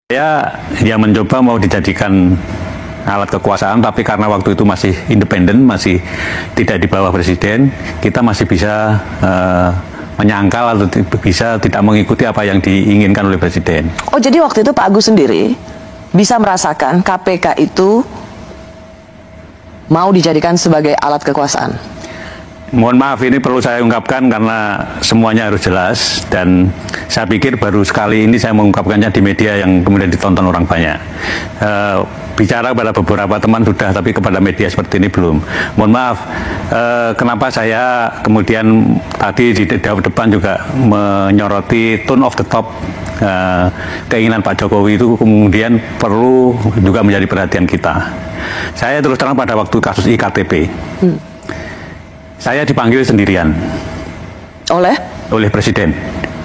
Saya mencoba mau dijadikan alat kekuasaan, tapi karena waktu itu masih independen, masih tidak di bawah presiden, kita masih bisa menyangkal atau bisa tidak mengikuti apa yang diinginkan oleh presiden. Oh, jadi waktu itu Pak Agus sendiri bisa merasakan KPK itu mau dijadikan sebagai alat kekuasaan? Mohon maaf, ini perlu saya ungkapkan karena semuanya harus jelas, dan saya pikir baru sekali ini saya mengungkapkannya di media yang kemudian ditonton orang banyak. Bicara pada beberapa teman sudah, tapi kepada media seperti ini belum. Mohon maaf, kenapa saya kemudian tadi di depan juga menyoroti tone of the top, keinginan Pak Jokowi itu kemudian perlu juga menjadi perhatian kita. Saya terus terang pada waktu kasus IKTP, saya dipanggil sendirian oleh presiden.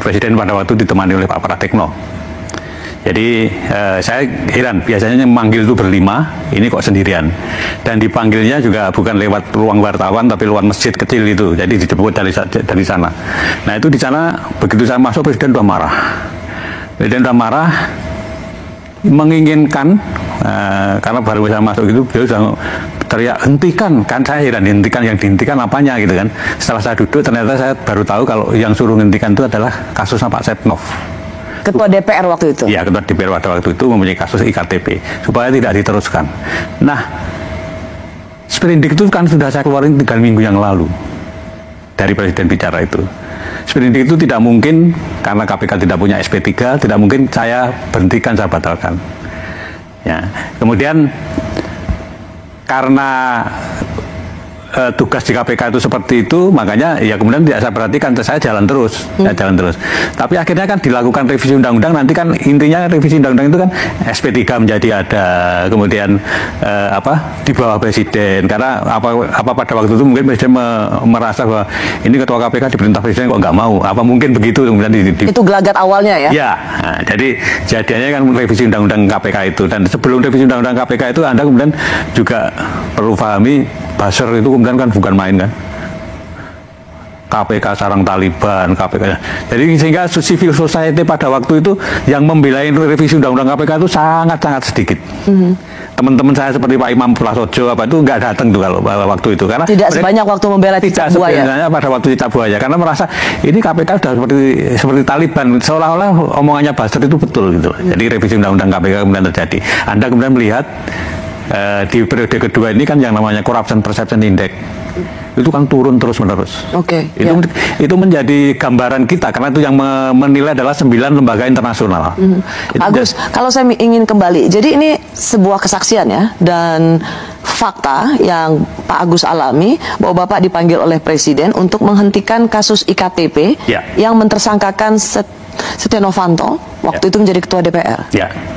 Presiden pada waktu ditemani oleh Pak Pratikno. Jadi saya heran, biasanya memanggil itu berlima, ini kok sendirian. Dan dipanggilnya juga bukan lewat ruang wartawan, tapi lewat masjid kecil itu. Jadi dijemput dari sana. Nah itu di sana, begitu saya masuk, presiden udah marah. Presiden udah marah, menginginkan, karena baru saya masuk itu, beliau sudah teriak, hentikan. Kan saya heran, hentikan, yang dihentikan apanya gitu kan. Setelah saya duduk, ternyata saya baru tahu kalau yang suruh hentikan itu adalah kasusnya Pak Setnov, Ketua DPR waktu itu? Ya, Ketua DPR pada waktu itu mempunyai kasus IKTP, supaya tidak diteruskan. Nah, sprindik itu kan sudah saya keluarin 3 minggu yang lalu dari presiden bicara itu. Sprindik itu tidak mungkin, karena KPK tidak punya SP3, tidak mungkin saya berhentikan, saya batalkan. Ya, kemudian karena tugas di KPK itu seperti itu, makanya ya kemudian tidak saya perhatikan, saya jalan terus, Tapi akhirnya kan dilakukan revisi undang-undang, nanti kan intinya revisi undang-undang itu kan SP3 menjadi ada, kemudian di bawah presiden, karena apa pada waktu itu mungkin presiden merasa bahwa ini ketua KPK diperintah presiden kok nggak mau, apa mungkin begitu, kemudian itu gelagat awalnya ya? Ya, nah, jadi jadinya kan revisi undang-undang KPK itu, dan sebelum revisi undang-undang KPK itu Anda kemudian juga perlu pahami, buzzer itu kemudian kan bukan main kan. KPK sarang Taliban, KPK. Jadi sehingga civil society pada waktu itu yang membela revisi undang-undang KPK itu sangat-sangat sedikit. Teman-teman saya seperti Pak Imam Prasojo itu nggak datang tuh kalau waktu itu, karena tidak sebanyak waktu membela Cicak Buaya. Pada waktu Cicak Buaya, karena merasa ini KPK sudah seperti Taliban, seolah-olah omongannya buzzer itu betul gitu. Jadi revisi undang-undang KPK kemudian terjadi. Anda kemudian melihat di periode kedua ini kan yang namanya Corruption Perception Index itu kan turun terus-menerus. Itu menjadi gambaran kita, karena itu yang menilai adalah 9 lembaga internasional. Agus, kalau saya ingin kembali, jadi ini sebuah kesaksian ya, dan fakta yang Pak Agus alami, bahwa Bapak dipanggil oleh Presiden untuk menghentikan kasus IKTP yang mentersangkakan Setia Novanto waktu itu menjadi Ketua DPR.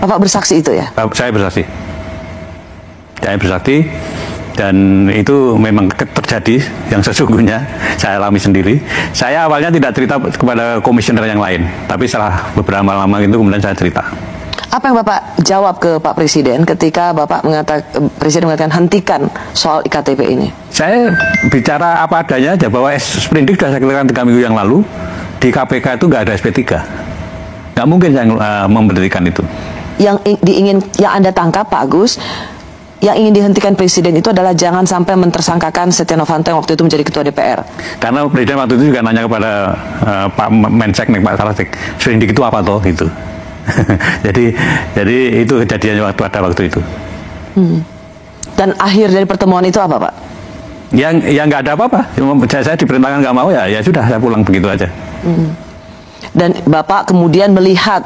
Bapak bersaksi itu ya? Saya bersaksi. Saya bersaksi, dan itu memang terjadi yang sesungguhnya saya alami sendiri. Saya awalnya tidak cerita kepada komisioner yang lain, tapi setelah beberapa lama itu kemudian saya cerita. Apa yang Bapak jawab ke Pak Presiden ketika Bapak Presiden mengatakan hentikan soal IKTP ini? Saya bicara apa adanya aja, bahwa sprindik sudah saya katakan 3 minggu yang lalu, di KPK itu nggak ada SP3. Nggak mungkin saya memberhentikan itu. Yang Anda tangkap, Pak Agus, yang ingin dihentikan Presiden itu adalah jangan sampai mentersangkakan Setia Novanto yang waktu itu menjadi Ketua DPR. Karena Presiden waktu itu juga nanya kepada Pak Mensek nih, Pak Sarasik, sprindik itu apa toh gitu. jadi itu kejadiannya pada waktu itu. Dan akhir dari pertemuan itu apa, Pak? Yang nggak ada apa-apa. Saya diperintahkan nggak mau, ya sudah, saya pulang begitu aja. Dan Bapak kemudian melihat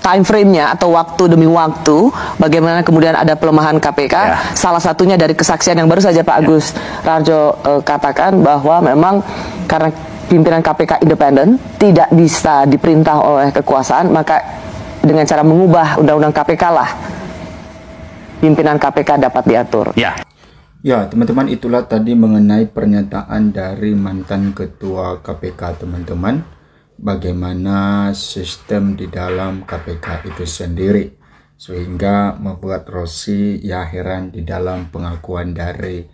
time frame-nya atau waktu demi waktu, bagaimana kemudian ada pelemahan KPK, salah satunya dari kesaksian yang baru saja Pak Agus Raharjo katakan, bahwa memang karena pimpinan KPK independen, tidak bisa diperintah oleh kekuasaan, maka dengan cara mengubah undang-undang KPK lah pimpinan KPK dapat diatur. Ya, teman-teman, itulah tadi mengenai pernyataan dari mantan Ketua KPK, teman-teman. Bagaimana sistem di dalam KPK itu sendiri, sehingga membuat Rosi ya heran di dalam pengakuan dari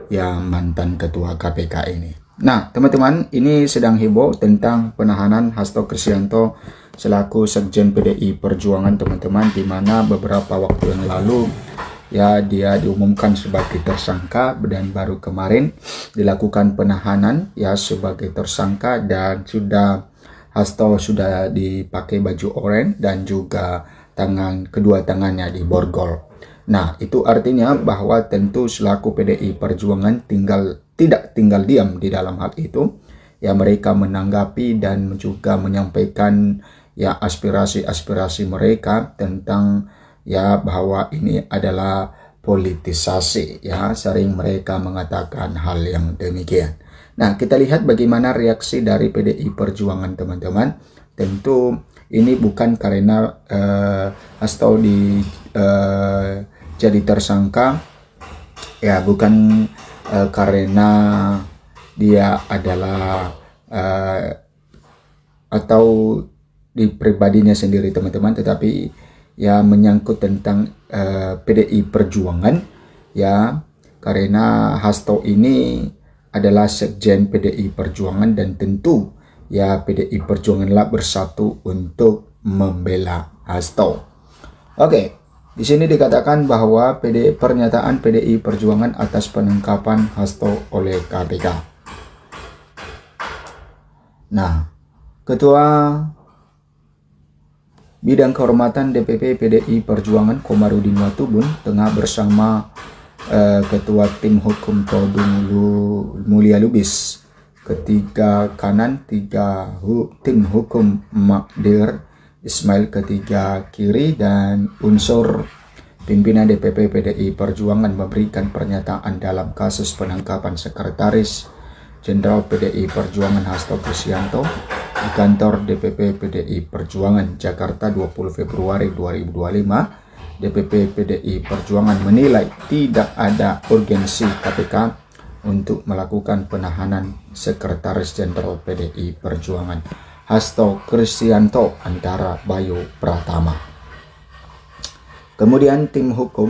yang mantan Ketua KPK ini. Nah, teman-teman, ini sedang heboh tentang penahanan Hasto Kristianto selaku Sekjen PDI Perjuangan teman-teman, di mana beberapa waktu yang lalu ya dia diumumkan sebagai tersangka dan baru kemarin dilakukan penahanan ya sebagai tersangka, dan Hasto sudah dipakai baju oranye dan juga kedua tangannya diborgol. Nah, itu artinya bahwa tentu selaku PDI Perjuangan tidak tinggal diam di dalam hal itu. Ya, mereka menanggapi dan juga menyampaikan ya aspirasi-aspirasi mereka tentang ya bahwa ini adalah politisasi, ya sering mereka mengatakan hal yang demikian. Nah, kita lihat bagaimana reaksi dari PDI Perjuangan teman-teman. Tentu ini bukan karena Hasto jadi tersangka, ya bukan karena dia adalah atau di pribadinya sendiri teman-teman, tetapi ya menyangkut tentang PDI Perjuangan, ya karena Hasto ini adalah Sekjen PDI Perjuangan, dan tentu ya PDI Perjuanganlah bersatu untuk membela Hasto. Oke, di sini dikatakan bahwa pernyataan PDI Perjuangan atas penangkapan Hasto oleh KPK. Nah, Ketua Bidang Kehormatan DPP PDI Perjuangan Komarudin Watubun tengah bersama Ketua Tim Hukum Todung Mulia Lubis, ketiga kanan, tim hukum Magdir Ismail ketiga kiri, dan unsur pimpinan DPP PDI Perjuangan memberikan pernyataan dalam kasus penangkapan Sekretaris Jenderal PDI Perjuangan Hasto Kristianto di kantor DPP PDI Perjuangan Jakarta 20 Februari 2025. DPP PDI Perjuangan menilai tidak ada urgensi KPK untuk melakukan penahanan Sekretaris Jenderal PDI Perjuangan Hasto Kristianto antara Bayu Pratama. Kemudian tim hukum,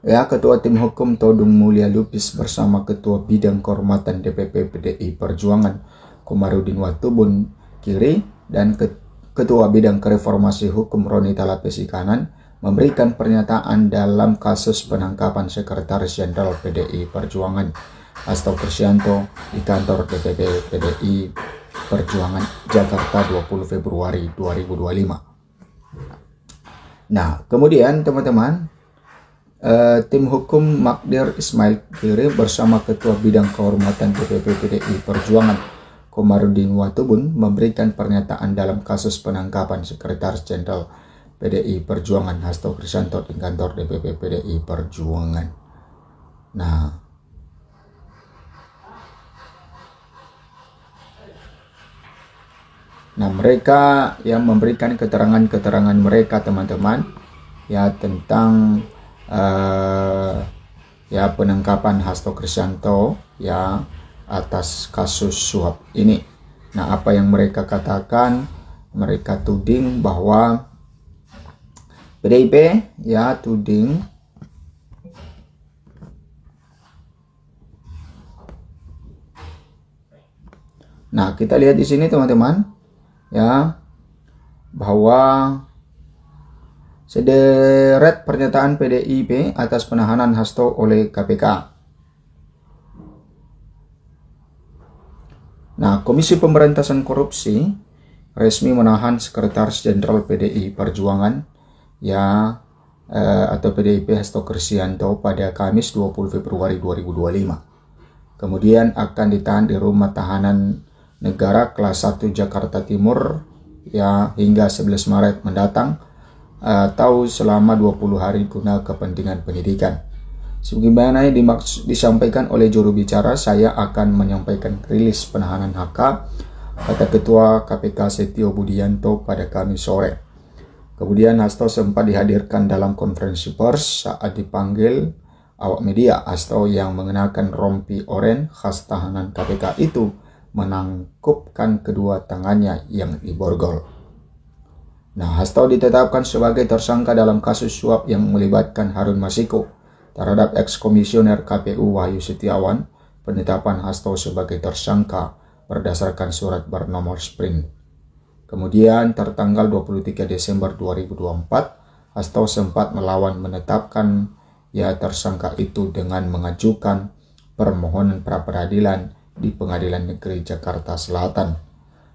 ya Ketua Tim Hukum Todung Mulia Lubis bersama Ketua Bidang Kehormatan DPP PDI Perjuangan Komarudin Watubun kiri dan Ketua Bidang Reformasi Hukum Roni Talapesi kanan memberikan pernyataan dalam kasus penangkapan Sekretaris Jenderal PDI Perjuangan Hasto Kristianto di kantor DPP PDI Perjuangan Jakarta 20 Februari 2025. Nah, kemudian teman-teman, tim hukum Magdir Ismail Kiri bersama Ketua Bidang Kehormatan DPP PDI Perjuangan Komarudin Watubun memberikan pernyataan dalam kasus penangkapan Sekretaris Jenderal PDI Perjuangan Hasto Kristianto di kantor DPP PDI Perjuangan. Nah, mereka yang memberikan keterangan mereka teman-teman ya tentang ya penangkapan Hasto Kristianto ya atas kasus suap ini. Nah, apa yang mereka katakan? Mereka tuding bahwa PDIP ya tuding Nah, kita lihat di sini teman-teman ya bahwa sederet pernyataan PDIP atas penahanan Hasto oleh KPK. Nah, Komisi Pemberantasan Korupsi resmi menahan Sekretaris Jenderal PDI Perjuangan ya atau PDIP Hasto Kristianto pada Kamis 20 Februari 2025. Kemudian akan ditahan di Rumah Tahanan Negara Kelas 1 Jakarta Timur ya hingga 11 Maret mendatang atau selama 20 hari guna kepentingan penyidikan. Sebagaimana yang disampaikan oleh juru bicara, saya akan menyampaikan rilis penahanan HK kata Ketua KPK Setio Budianto pada Kamis sore. Kemudian Hasto sempat dihadirkan dalam konferensi pers saat dipanggil awak media. Hasto yang mengenakan rompi oranye khas tahanan KPK itu menangkupkan kedua tangannya yang diborgol. Nah, Hasto ditetapkan sebagai tersangka dalam kasus suap yang melibatkan Harun Masiku terhadap eks-komisioner KPU Wahyu Setiawan. Penetapan Hasto sebagai tersangka berdasarkan surat bernomor sprint Kemudian tertanggal 23 Desember 2024, Hasto sempat melawan menetapkan tersangka itu dengan mengajukan permohonan pra-peradilan di Pengadilan Negeri Jakarta Selatan.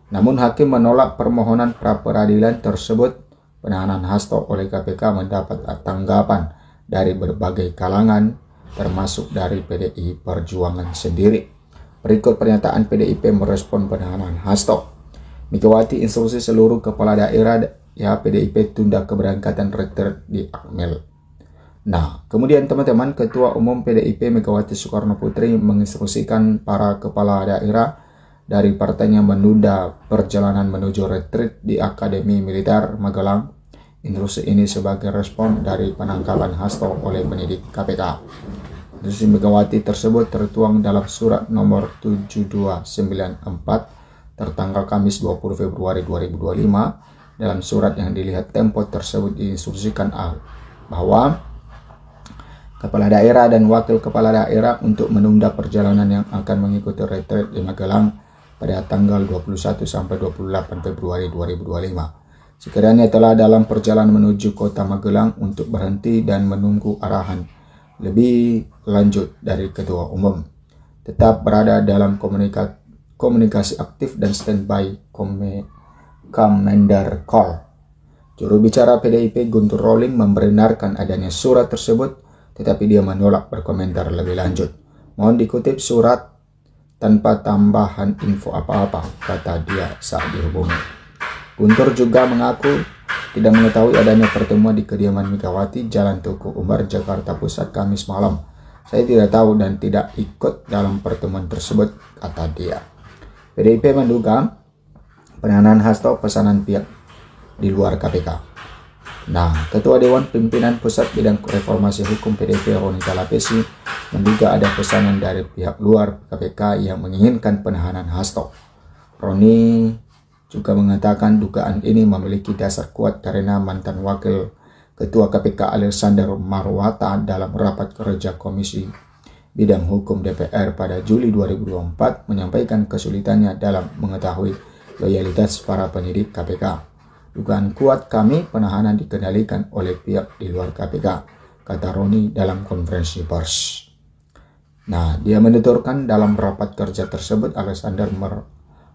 Namun hakim menolak permohonan pra-peradilan tersebut. Penahanan Hasto oleh KPK mendapat tanggapan dari berbagai kalangan, termasuk dari PDI Perjuangan sendiri. Berikut pernyataan PDIP merespon penahanan Hasto. Megawati instruksi seluruh kepala daerah PDIP tunda keberangkatan retret di Akmil. Nah, kemudian teman-teman, Ketua Umum PDIP Megawati Soekarno Putri menginstruksikan para kepala daerah dari partainya menunda perjalanan menuju retret di Akademi Militer Magelang. Instruksi ini sebagai respon dari penangkapan Hasto oleh penyidik KPK. Instruksi Megawati tersebut tertuang dalam surat nomor 7294 tertanggal Kamis 20 Februari 2025. Dalam surat yang dilihat Tempo tersebut diinstruksikan bahwa kepala daerah dan wakil kepala daerah untuk menunda perjalanan yang akan mengikuti retret di Magelang pada tanggal 21 sampai 28 Februari 2025. Sekiranya telah dalam perjalanan menuju kota Magelang untuk berhenti dan menunggu arahan lebih lanjut dari Ketua Umum. Tetap berada dalam komunikasi aktif dan standby Commander Call. Juru bicara PDIP Guntur Rolling membenarkan adanya surat tersebut, tetapi dia menolak berkomentar lebih lanjut. Mohon dikutip surat tanpa tambahan info apa-apa, kata dia saat dihubungi. Guntur juga mengaku tidak mengetahui adanya pertemuan di kediaman Megawati, Jalan Tuku Umar, Jakarta Pusat, Kamis malam. Saya tidak tahu dan tidak ikut dalam pertemuan tersebut, kata dia. PDIP menduga penahanan Hasto pesanan pihak di luar KPK. Nah, Ketua Dewan Pimpinan Pusat Bidang Reformasi Hukum PDIP Roni Talapesi menduga ada pesanan dari pihak luar KPK yang menginginkan penahanan Hasto. Roni juga mengatakan dugaan ini memiliki dasar kuat karena mantan Wakil Ketua KPK Alexander Marwata dalam rapat kerja Komisi Bidang Hukum DPR pada Juli 2024 menyampaikan kesulitannya dalam mengetahui loyalitas para penyidik KPK. Dugaan kuat kami penahanan dikendalikan oleh pihak di luar KPK, kata Roni dalam konferensi pers. Nah, dia menuturkan dalam rapat kerja tersebut Alexander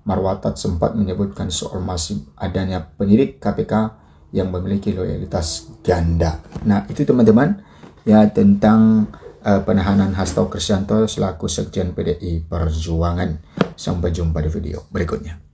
Marwata sempat menyebutkan soal masih adanya penyidik KPK yang memiliki loyalitas ganda. Nah, itu teman-teman tentang penahanan Hasto Kristianto selaku Sekjen PDI Perjuangan. Sampai jumpa di video berikutnya.